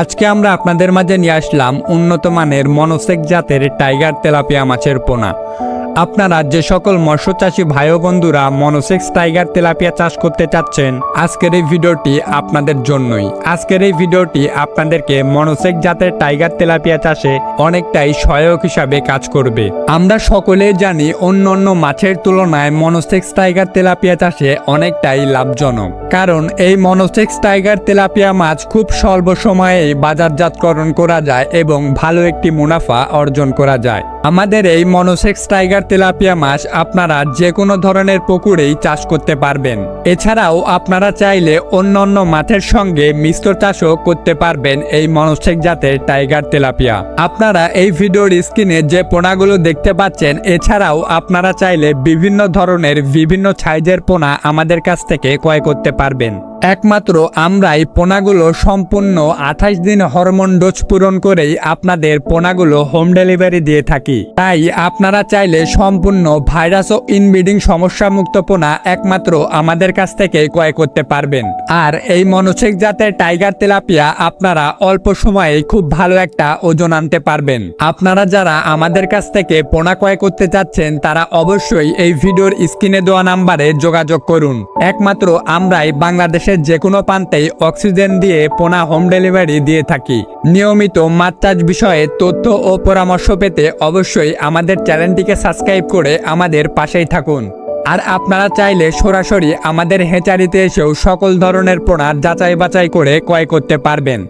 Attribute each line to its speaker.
Speaker 1: আজকে আমরা আপনাদের মাঝে নিয়ে আসলাম উন্নত মানের মনোসেক জাতের টাইগার তেলাপিয়া মাছের পোনা। আপনারা যে সকল মৎস্যচাষী ভাই ও বন্ধুরা মনোসেক্স টাইগার তেলাপিয়া চাষ করতে চাচ্ছেন, আজকের এই ভিডিওটি আপনাদের জন্যই। আজকের এই ভিডিওটি আপনাদেরকে মনোসেক জাতের টাইগার তেলাপিয়া চাষে অনেকটাই সহায়ক হিসাবে কাজ করবে। আমরা সকলেই জানি অন্যান্য মাছের তুলনায় মনোসেক্স টাইগার তেলাপিয়া চাষে অনেকটাই লাভজনক, কারণ এই মনোসেক্স টাইগার তেলাপিয়া মাছ খুব স্বল্প সময়েই বাজারজাতকরণ করা যায় এবং ভালো একটি মুনাফা অর্জন করা যায়। আমাদের এই মনোসেক্স টাইগার তেলাপিয়া মাছ আপনারা যে কোনো ধরনের পুকুরেই চাষ করতে পারবেন। এছাড়াও আপনারা চাইলে অন্যান্য মাছের সঙ্গে মিশ্র চাষও করতে পারবেন এই মনোসেক জাতের টাইগার তেলাপিয়া। আপনারা এই ভিডিওর স্ক্রিনে যে পোনাগুলো দেখতে পাচ্ছেন, এছাড়াও আপনারা চাইলে বিভিন্ন ধরনের বিভিন্ন সাইজের পোনা আমাদের কাছ থেকে ক্রয় করতে পারবেন। একমাত্র আমরাই পোনাগুলো সম্পূর্ণ 28 দিন হরমোন ডোজ পূরণ করেই আপনাদের পোনাগুলো হোম ডেলিভারি দিয়ে থাকি। তাই আপনারা চাইলে সম্পূর্ণ ভাইরাস ও ইনব্রিডিং সমস্যামুক্ত পোনা একমাত্র আমাদের কাছ থেকে ক্রয় করতে পারবেন। আর এই মনোসেক জাতের টাইগার তেলাপিয়া আপনারা অল্প সময়ে খুব ভালো একটা ওজন আনতে পারবেন। আপনারা যারা আমাদের কাছ থেকে পোনা ক্রয় করতে চাচ্ছেন, তারা অবশ্যই এই ভিডিওর স্ক্রিনে দেওয়া নাম্বারে যোগাযোগ করুন। একমাত্র আমরাই বাংলাদেশের যে কোনো প্রান্তেই অক্সিজেন দিয়ে পোনা হোম ডেলিভারি দিয়ে থাকি। নিয়মিত মাছ চাষ বিষয়ে তথ্য ও পরামর্শ পেতে অবশ্যই আমাদের চ্যানেলটিকে সাবস্ক্রাইব করে আমাদের পাশেই থাকুন। আর আপনারা চাইলে সরাসরি আমাদের হেঁচারিতে এসেও সকল ধরনের পোনা যাচাই বাছাই করে ক্রয় করতে পারবেন।